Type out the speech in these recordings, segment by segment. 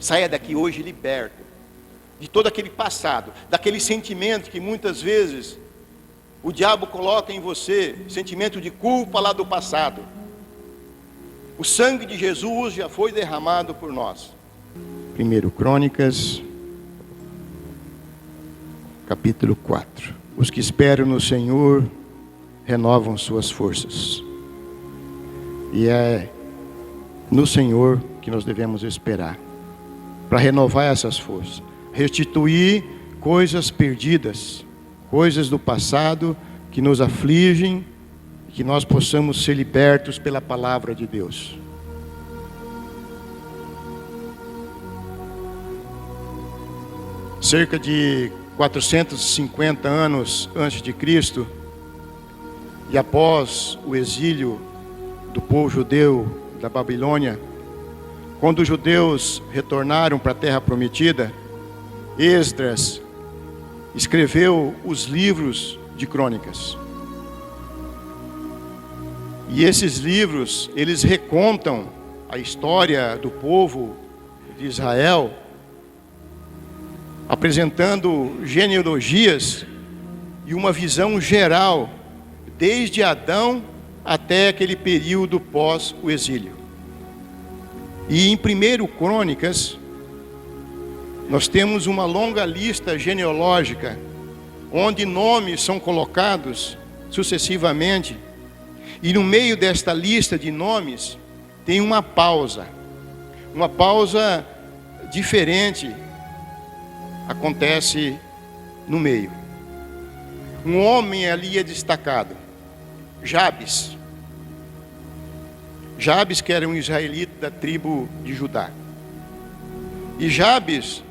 Saia daqui hoje liberto de todo aquele passado, daquele sentimento que muitas vezes o diabo coloca em você, sentimento de culpa lá do passado. O sangue de Jesus já foi derramado por nós. 1 Crônicas, capítulo 4. Os que esperam no Senhor renovam suas forças. E é no Senhor que nós devemos esperar, para renovar essas forças, restituir coisas perdidas, coisas do passado que nos afligem, e que nós possamos ser libertos pela palavra de Deus. Cerca de 450 anos antes de Cristo, e após o exílio do povo judeu da Babilônia, quando os judeus retornaram para a terra prometida, Esdras escreveu os livros de crônicas. E esses livros, eles recontam a história do povo de Israel, apresentando genealogias e uma visão geral, desde Adão até aquele período pós o exílio. E em 1 Crônicas, nós temos uma longa lista genealógica, onde nomes são colocados sucessivamente, e no meio desta lista de nomes, tem uma pausa diferente, acontece no meio. Um homem ali é destacado, Jabes, que era um israelita da tribo de Judá. E Jabes,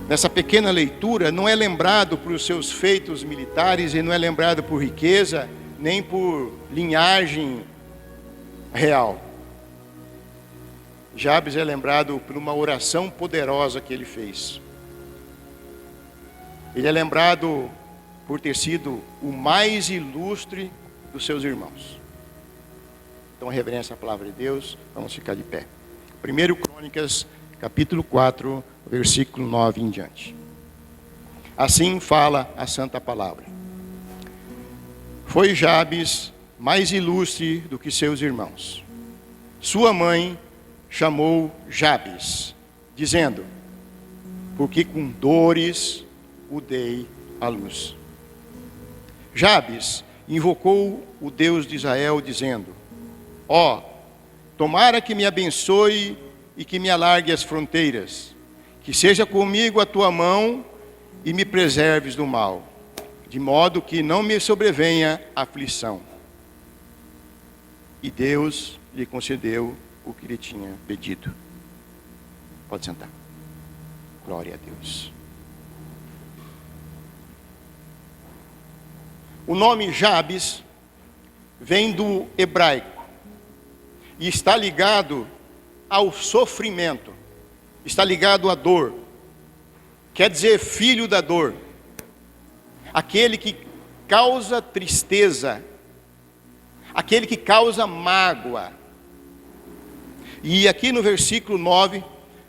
nessa pequena leitura, não é lembrado por seus feitos militares, e não é lembrado por riqueza, nem por linhagem real. Jabes é lembrado por uma oração poderosa que ele fez. Ele é lembrado por ter sido o mais ilustre dos seus irmãos. Então, reverência à palavra de Deus, vamos ficar de pé. 1 Crônicas, capítulo 4, versículo 9 em diante. Assim fala a santa palavra. Foi Jabes mais ilustre do que seus irmãos. Sua mãe chamou Jabes, dizendo: porque com dores o dei à luz. Jabes invocou o Deus de Israel, dizendo: ó, tomara que me abençoe e que me alargue as fronteiras, que seja comigo a tua mão e me preserves do mal, de modo que não me sobrevenha aflição. E Deus lhe concedeu o que lhe tinha pedido. Pode sentar. Glória a Deus. O nome Jabes vem do hebraico e está ligado ao sofrimento, está ligado à dor. Quer dizer, filho da dor, aquele que causa tristeza, aquele que causa mágoa. E aqui no versículo 9,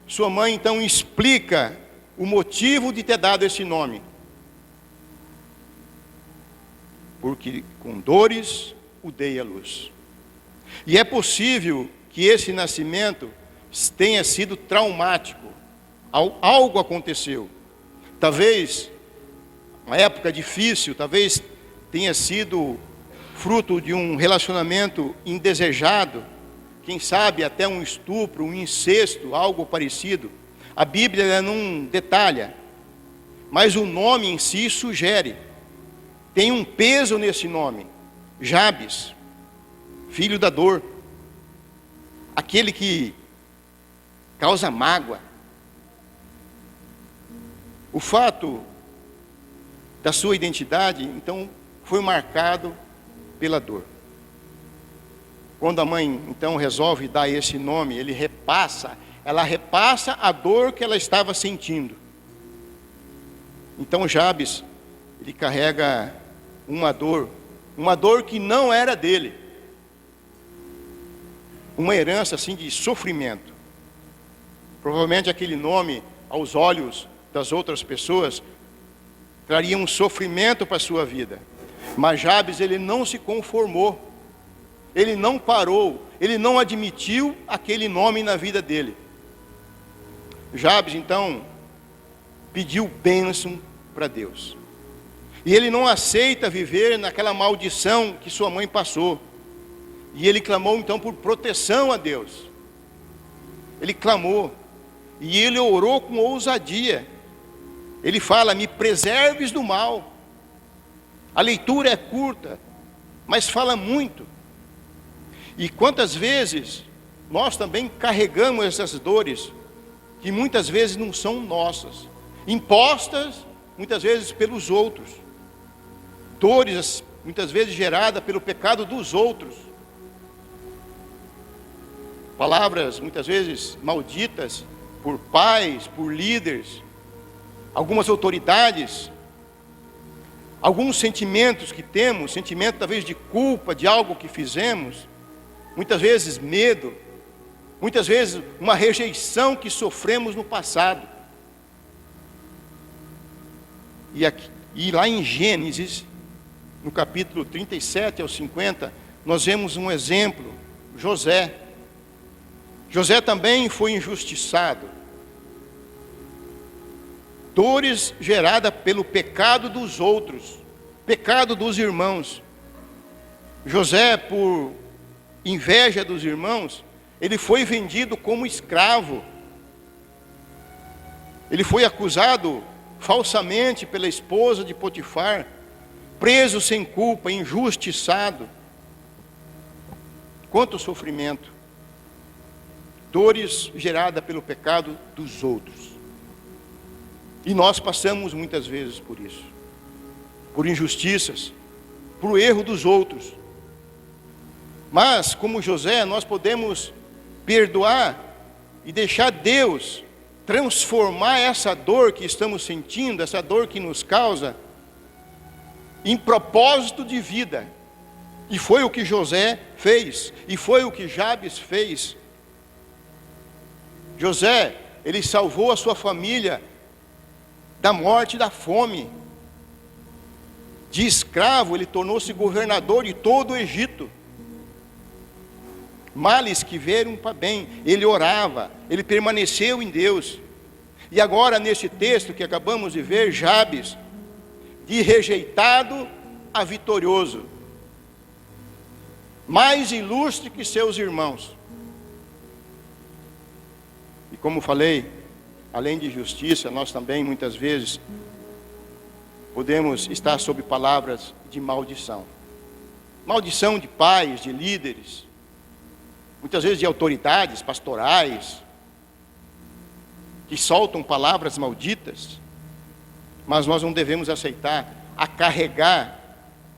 sua mãe então explica o motivo de ter dado esse nome. Porque com dores o dei à luz. E é possível que esse nascimento tenha sido traumático. Algo aconteceu. Talvez uma época difícil, talvez tenha sido fruto de um relacionamento indesejado, quem sabe até um estupro, um incesto, algo parecido. A Bíblia não detalha, mas o nome em si sugere. Tem um peso nesse nome, Jabes, filho da dor, aquele que causa mágoa. O fato da sua identidade, então, foi marcado pela dor. Quando a mãe, então, resolve dar esse nome, ela repassa a dor que ela estava sentindo. Então, Jabes, ele carrega uma dor que não era dele, uma herança assim de sofrimento. Provavelmente aquele nome, aos olhos das outras pessoas, traria um sofrimento para a sua vida. Mas Jabes, ele não se conformou, ele não parou, ele não admitiu aquele nome na vida dele. Jabes, então, pediu bênção para Deus. E ele não aceita viver naquela maldição que sua mãe passou. E ele clamou então por proteção a Deus. Ele clamou. E ele orou com ousadia. Ele fala: me preserves do mal. A leitura é curta, mas fala muito. E quantas vezes nós também carregamos essas dores, que muitas vezes não são nossas, impostas muitas vezes pelos outros. Dores muitas vezes geradas pelo pecado dos outros. Palavras muitas vezes malditas por pais, por líderes, algumas autoridades, alguns sentimentos que temos, sentimento talvez de culpa de algo que fizemos, muitas vezes medo, muitas vezes uma rejeição que sofremos no passado. E lá em Gênesis, no capítulo 37 ao 50, nós vemos um exemplo, José. José também foi injustiçado. Dores geradas pelo pecado dos outros, pecado dos irmãos. José, por inveja dos irmãos, ele foi vendido como escravo. Ele foi acusado falsamente pela esposa de Potifar, preso sem culpa, injustiçado. Quanto sofrimento, dores geradas pelo pecado dos outros. E nós passamos muitas vezes por isso, por injustiças, por erro dos outros. Mas, como José, nós podemos perdoar e deixar Deus transformar essa dor que estamos sentindo, essa dor que nos causa, em propósito de vida. E foi o que José fez, e foi o que Jabes fez. José, ele salvou a sua família da morte e da fome. De escravo, ele tornou-se governador de todo o Egito. Males que vieram para bem, ele orava, ele permaneceu em Deus. E agora, nesse texto que acabamos de ver, Jabes, de rejeitado a vitorioso, mais ilustre que seus irmãos. E como falei, além de justiça, nós também muitas vezes podemos estar sob palavras de maldição. Maldição de pais, de líderes, muitas vezes de autoridades pastorais, que soltam palavras malditas. Mas nós não devemos aceitar a carregar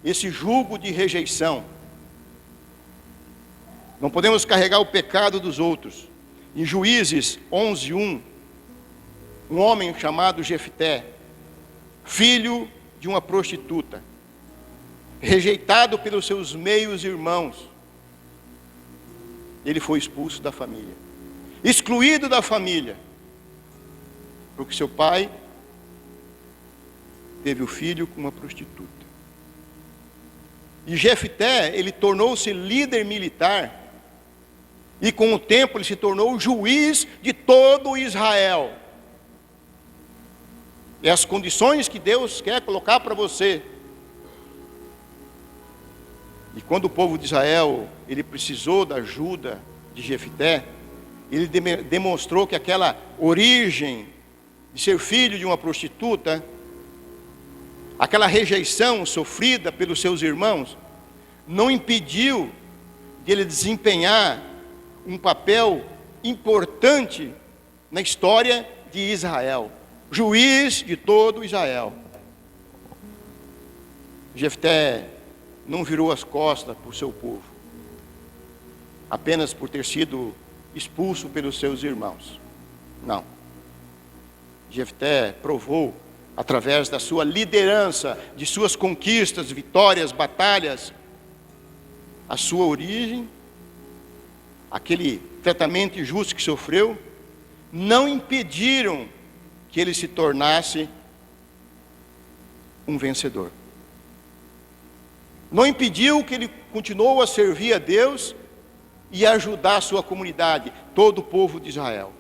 esse jugo de rejeição. Não podemos carregar o pecado dos outros. Em Juízes 11:1, um homem chamado Jefté, filho de uma prostituta, rejeitado pelos seus meios irmãos, ele foi expulso da família, excluído da família, porque seu pai teve o filho com uma prostituta. E Jefté, ele tornou-se líder militar, e com o tempo ele se tornou o juiz de todo Israel. E as condições que Deus quer colocar para você. E quando o povo de Israel, ele precisou da ajuda de Jefté, ele demonstrou que aquela origem de ser filho de uma prostituta, aquela rejeição sofrida pelos seus irmãos, não impediu de ele desempenhar um papel importante na história de Israel, juiz de todo Israel. Jefté não virou as costas para o seu povo, apenas por ter sido expulso pelos seus irmãos. Não. Jefté provou, através da sua liderança, de suas conquistas, vitórias, batalhas, a sua origem, aquele tratamento injusto que sofreu, não impediram que ele se tornasse um vencedor. Não impediu que ele continuou a servir a Deus e a ajudar a sua comunidade, todo o povo de Israel.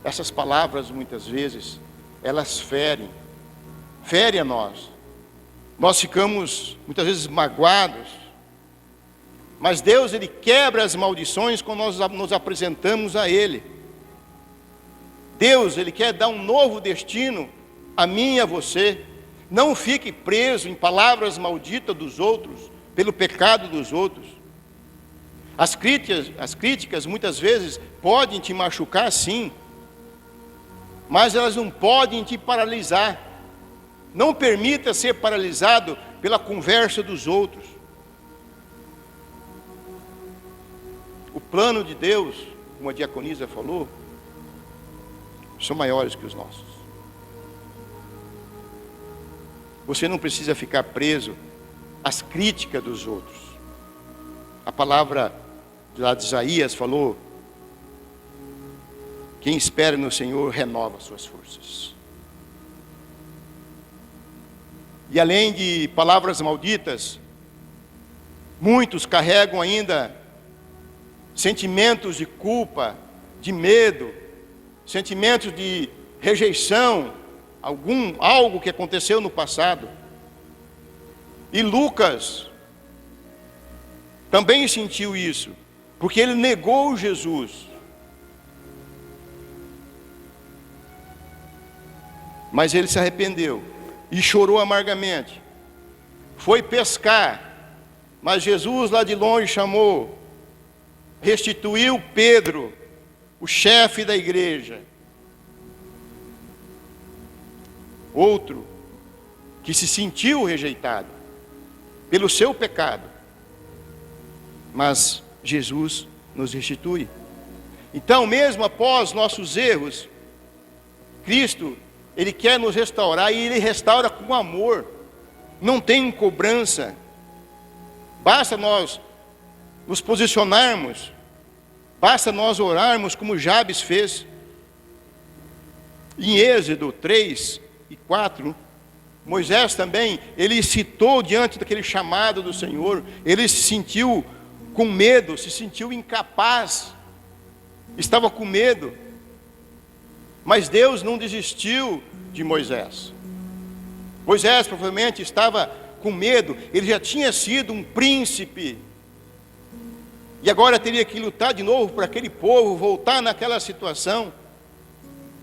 Essas palavras, muitas vezes, elas ferem a nós. Nós ficamos, muitas vezes, magoados. Mas Deus, Ele quebra as maldições quando nós nos apresentamos a Ele. Deus, Ele quer dar um novo destino a mim e a você. Não fique preso em palavras malditas dos outros, pelo pecado dos outros. As críticas muitas vezes podem te machucar, sim, mas elas não podem te paralisar. Não permita ser paralisado pela conversa dos outros. O plano de Deus, como a diaconisa falou, são maiores que os nossos. Você não precisa ficar preso às críticas dos outros. A palavra lá de Isaías falou: quem espera no Senhor renova suas forças. E além de palavras malditas, muitos carregam ainda sentimentos de culpa, de medo, sentimentos de rejeição, algo que aconteceu no passado. E Lucas também sentiu isso, porque ele negou Jesus. Mas ele se arrependeu e chorou amargamente. Foi pescar, mas Jesus lá de longe chamou, restituiu Pedro, o chefe da igreja. Outro que se sentiu rejeitado pelo seu pecado, mas Jesus nos restitui. Então, mesmo após nossos erros, Cristo, Ele quer nos restaurar, e Ele restaura com amor, não tem cobrança. Basta nós nos posicionarmos, basta nós orarmos como Jabes fez. Em Êxodo 3 e 4, Moisés também, ele citou diante daquele chamado do Senhor, ele se sentiu com medo, se sentiu incapaz, estava com medo, mas Deus não desistiu de Moisés. Moisés provavelmente estava com medo, ele já tinha sido um príncipe, e agora teria que lutar de novo para aquele povo, voltar naquela situação,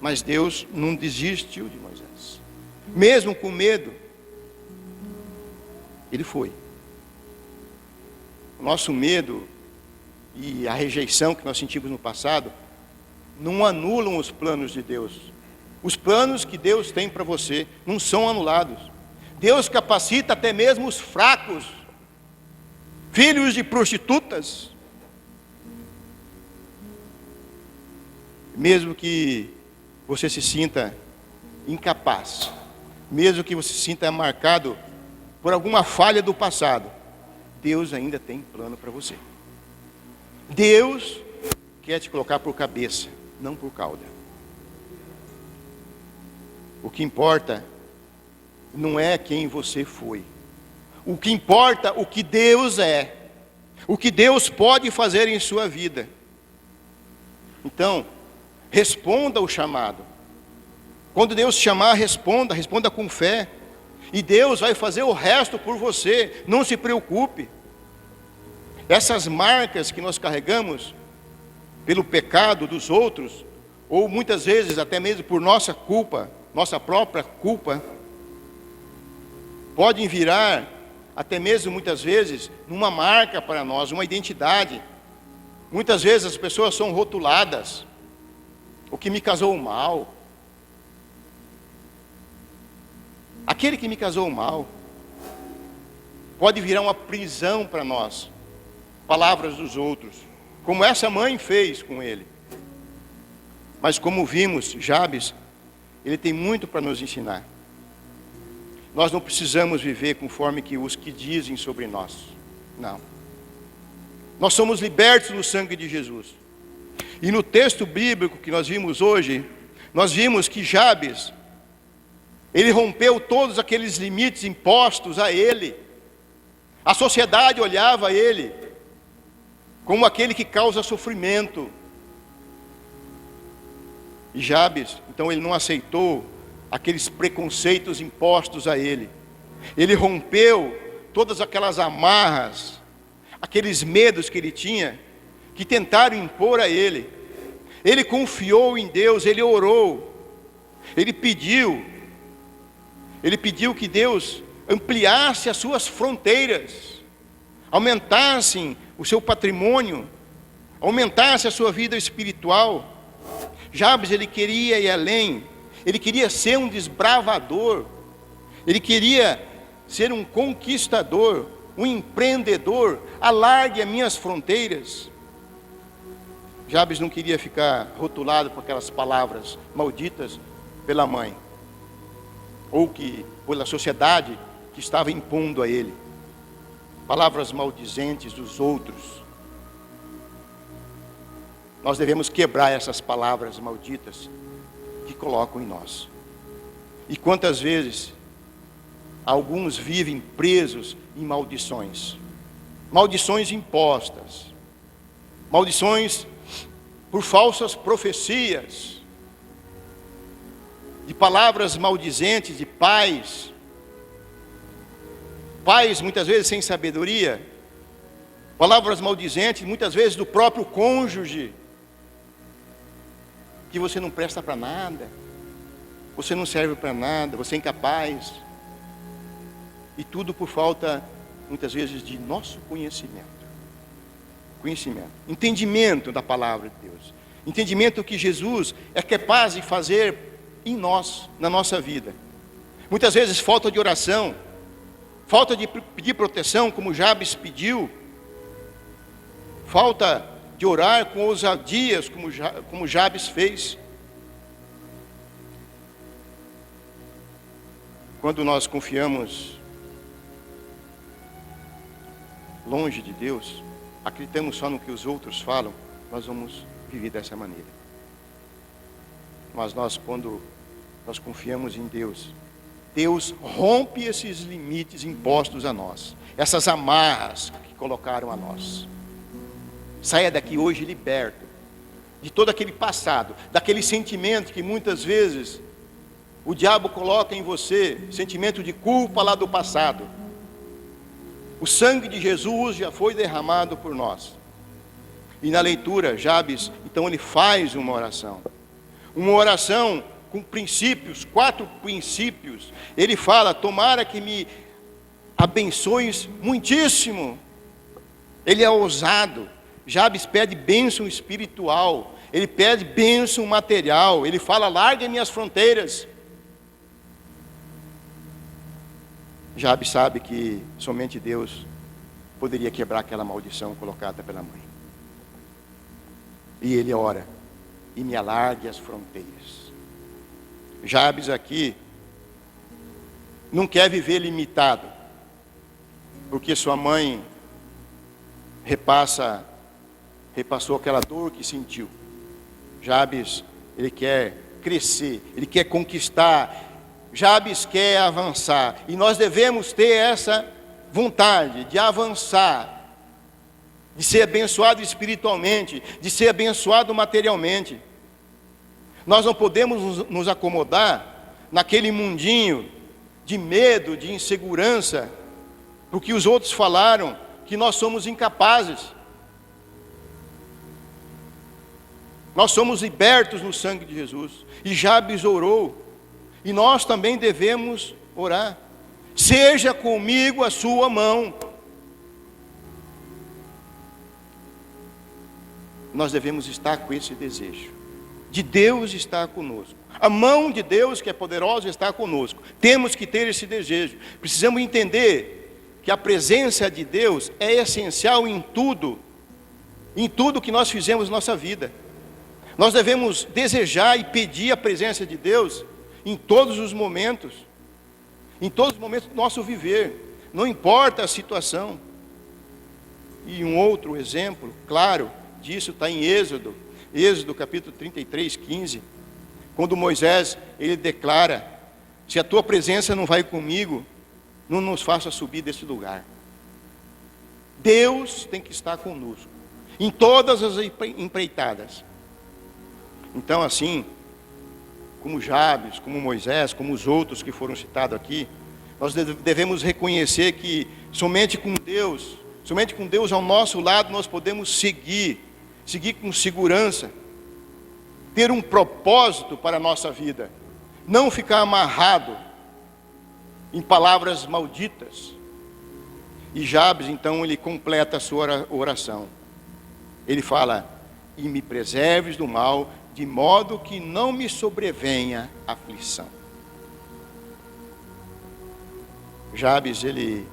mas Deus não desistiu de Moisés, mesmo com medo, ele foi. O nosso medo e a rejeição que nós sentimos no passado não anulam os planos de Deus. Os planos que Deus tem para você não são anulados. Deus capacita até mesmo os fracos, filhos de prostitutas. Mesmo que você se sinta incapaz, mesmo que você se sinta marcado por alguma falha do passado, Deus ainda tem plano para você. Deus quer te colocar por cabeça, não por cauda. O que importa não é quem você foi. O que importa é o que Deus é. O que Deus pode fazer em sua vida. Então, responda ao chamado. Quando Deus te chamar, responda com fé. E Deus vai fazer o resto por você, não se preocupe. Essas marcas que nós carregamos, pelo pecado dos outros, ou muitas vezes até mesmo por nossa culpa, nossa própria culpa, podem virar, até mesmo muitas vezes, numa marca para nós, uma identidade. Muitas vezes as pessoas são rotuladas. O que me casou mal, aquele que me casou mal, pode virar uma prisão para nós. Palavras dos outros, como essa mãe fez com ele. Mas como vimos, Jabes, ele tem muito para nos ensinar. Nós não precisamos viver conforme que os que dizem sobre nós. Não. Nós somos libertos no sangue de Jesus. E no texto bíblico que nós vimos hoje, nós vimos que Jabes, ele rompeu todos aqueles limites impostos a ele. A sociedade olhava ele como aquele que causa sofrimento. E Jabes, então ele não aceitou aqueles preconceitos impostos a ele. Ele rompeu todas aquelas amarras, aqueles medos que ele tinha, que tentaram impor a ele. Ele confiou em Deus, ele orou, ele pediu que Deus ampliasse as suas fronteiras, aumentasse o seu patrimônio, aumentasse a sua vida espiritual. Jabes, ele queria ir além, ele queria ser um desbravador, ele queria ser um conquistador, um empreendedor. Alargue as minhas fronteiras. Jabes não queria ficar rotulado por aquelas palavras malditas pela mãe, ou pela sociedade que estava impondo a ele, palavras maldizentes dos outros. Nós devemos quebrar essas palavras malditas que colocam em nós. E quantas vezes alguns vivem presos em maldições, maldições impostas, maldições por falsas profecias, de palavras maldizentes de pais muitas vezes sem sabedoria, palavras maldizentes muitas vezes do próprio cônjuge, que você não presta para nada, você não serve para nada, você é incapaz, e tudo por falta muitas vezes de nosso conhecimento, entendimento da palavra de Deus, entendimento que Jesus é capaz de fazer em nós, na nossa vida. Muitas vezes falta de oração, falta de pedir proteção, como Jabes pediu, falta de orar com ousadias, como Jabes fez. Quando nós confiamos longe de Deus, acreditamos só no que os outros falam, nós vamos viver dessa maneira. Mas quando nós confiamos em Deus, Deus rompe esses limites impostos a nós, essas amarras que colocaram a nós. Saia daqui hoje liberto de todo aquele passado, daquele sentimento que muitas vezes o diabo coloca em você, sentimento de culpa lá do passado. O sangue de Jesus já foi derramado por nós. E na leitura, Jabes, então ele faz uma oração com princípios, 4 princípios. Ele fala: tomara que me abençoes muitíssimo. Ele é ousado. Jabes pede bênção espiritual, ele pede bênção material, ele fala: largue minhas fronteiras. Jabes sabe que somente Deus poderia quebrar aquela maldição colocada pela mãe. E ele ora: e me alargue as fronteiras. Jabes aqui não quer viver limitado, porque sua mãe repassou aquela dor que sentiu. Jabes, ele quer crescer, ele quer conquistar. Jabes quer avançar, e nós devemos ter essa vontade de avançar, de ser abençoado espiritualmente, de ser abençoado materialmente. Nós não podemos nos acomodar naquele mundinho de medo, de insegurança, porque os outros falaram que nós somos incapazes. Nós somos libertos no sangue de Jesus. E Jabes orou. E nós também devemos orar: seja comigo a sua mão. Nós devemos estar com esse desejo de Deus estar conosco. A mão de Deus, que é poderosa, está conosco. Temos que ter esse desejo. Precisamos entender que a presença de Deus é essencial em tudo que nós fizemos na nossa vida. Nós devemos desejar e pedir a presença de Deus em todos os momentos do nosso viver, não importa a situação. E um outro exemplo claro disso está em Êxodo Êxodo capítulo 33, 15, quando Moisés, ele declara: se a tua presença não vai comigo, não nos faça subir desse lugar. Deus tem que estar conosco, em todas as empreitadas. Então, assim, como Jabes, como Moisés, como os outros que foram citados aqui, nós devemos reconhecer que somente com Deus ao nosso lado, nós podemos seguir com segurança, ter um propósito para a nossa vida, não ficar amarrado em palavras malditas. E Jabes, então, ele completa a sua oração. Ele fala: e me preserves do mal, de modo que não me sobrevenha aflição. Jabes, ele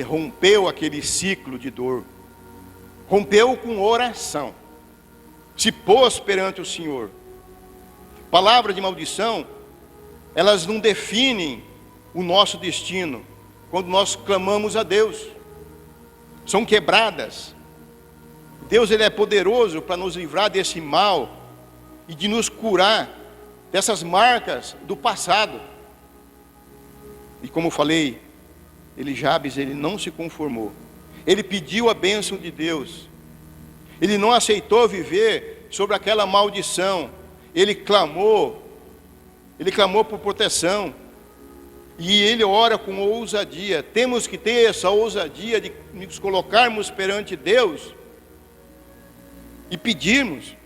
rompeu aquele ciclo de dor, rompeu com oração, se pôs perante o Senhor. Palavras de maldição, elas não definem o nosso destino quando nós clamamos a Deus, são quebradas. Deus, ele é poderoso para nos livrar desse mal e de nos curar dessas marcas do passado. E como falei, Jabes, ele não se conformou, ele pediu a bênção de Deus, ele não aceitou viver sobre aquela maldição, ele clamou por proteção, e ele ora com ousadia. Temos que ter essa ousadia de nos colocarmos perante Deus e pedirmos.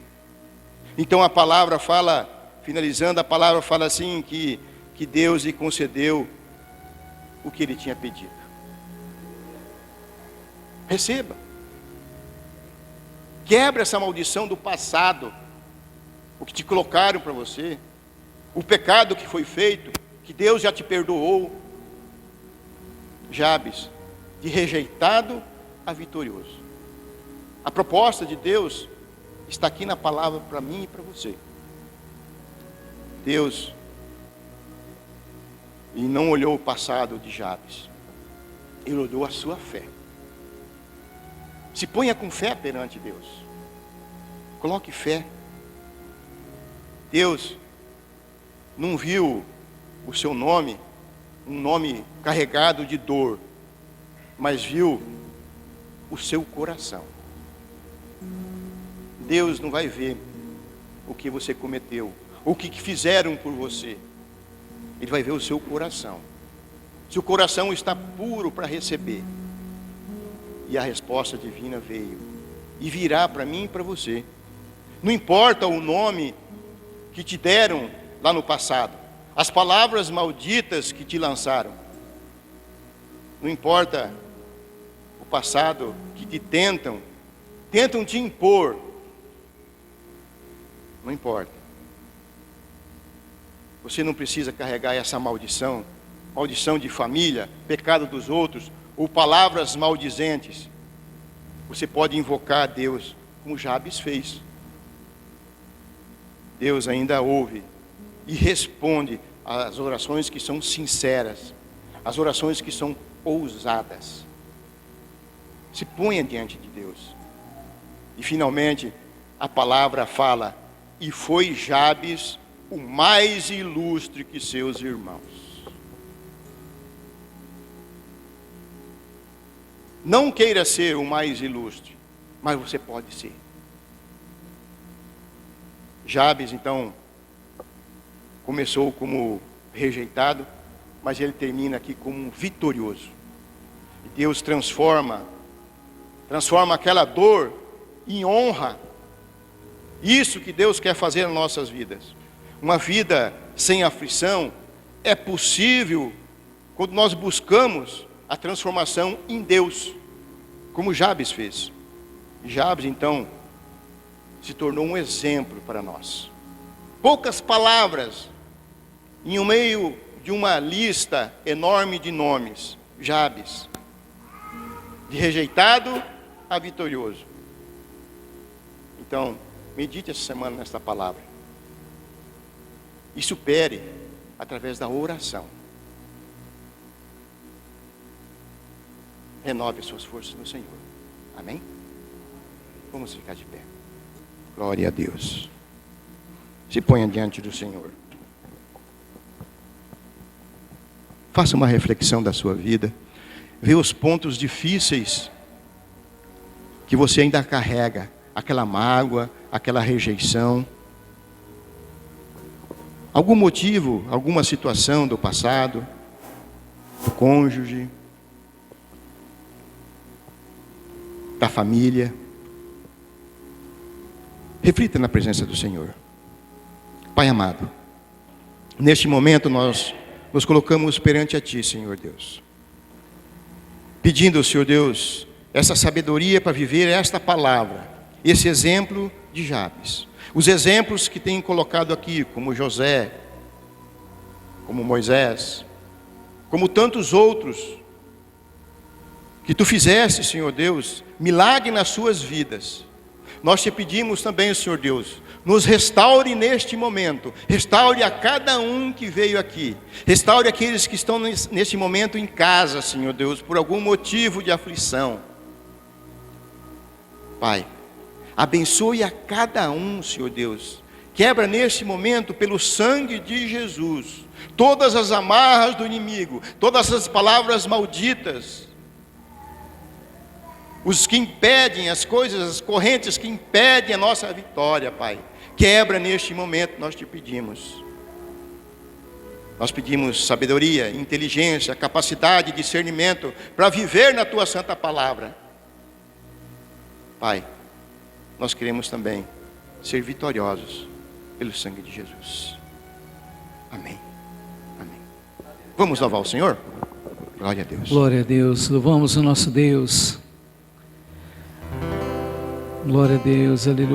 Então a palavra fala, finalizando, a palavra fala assim, que Deus lhe concedeu o que ele tinha pedido. Receba. Quebra essa maldição do passado, o que te colocaram para você, o pecado que foi feito, que Deus já te perdoou. Jabes, de rejeitado a vitorioso. A proposta de Deus está aqui na palavra para mim e para você. Deus, e não olhou o passado de Jabes, ele olhou a sua fé. Se ponha com fé perante Deus, coloque fé. Deus não viu o seu nome, um nome carregado de dor, mas viu o seu coração. Deus não vai ver o que você cometeu, o que fizeram por você. Ele vai ver o seu coração. Se o coração está puro para receber. E a resposta divina veio. E virá para mim e para você. Não importa o nome que te deram lá no passado, as palavras malditas que te lançaram. Não importa o passado que te tentam te impor. Não importa. Você não precisa carregar essa maldição de família, pecado dos outros, ou palavras maldizentes. Você pode invocar a Deus, como Jabes fez. Deus ainda ouve e responde às orações que são sinceras, às orações que são ousadas. Se ponha diante de Deus. E finalmente, a palavra fala: e foi Jabes o mais ilustre que seus irmãos. Não queira ser o mais ilustre, mas você pode ser. Jabes, então, começou como rejeitado, mas ele termina aqui como vitorioso. E Deus transforma aquela dor em honra. Isso que Deus quer fazer nas nossas vidas. Uma vida sem aflição é possível quando nós buscamos a transformação em Deus, como Jabes fez. Jabes, então, se tornou um exemplo para nós. Poucas palavras, em meio de uma lista enorme de nomes. Jabes, de rejeitado a vitorioso. Então, medite essa semana nesta palavra. E supere através da oração. Renove suas forças no Senhor. Amém? Vamos ficar de pé. Glória a Deus. Se ponha diante do Senhor. Faça uma reflexão da sua vida. Vê os pontos difíceis que você ainda carrega. Aquela mágoa, aquela rejeição. Algum motivo, alguma situação do passado, do cônjuge, da família. Reflita na presença do Senhor. Pai amado, neste momento nós nos colocamos perante a Ti, Senhor Deus, pedindo, Senhor Deus, essa sabedoria para viver esta palavra, esse exemplo de Jabes. Os exemplos que tem colocado aqui, como José, como Moisés, como tantos outros, que Tu fizeste, Senhor Deus, milagre nas suas vidas. Nós Te pedimos também, Senhor Deus, nos restaure neste momento, restaure a cada um que veio aqui, restaure aqueles que estão neste momento em casa, Senhor Deus, por algum motivo de aflição. Pai, abençoe a cada um, Senhor Deus, quebra neste momento pelo sangue de Jesus, todas as amarras do inimigo, todas as palavras malditas, os que impedem as coisas, as correntes que impedem a nossa vitória, Pai. Quebra neste momento, nós Te pedimos. Nós pedimos sabedoria, inteligência, capacidade, discernimento para viver na Tua santa palavra. Pai, nós queremos também ser vitoriosos pelo sangue de Jesus. Amém. Amém. Vamos louvar o Senhor? Glória a Deus. Glória a Deus. Louvamos o nosso Deus. Glória a Deus. Aleluia.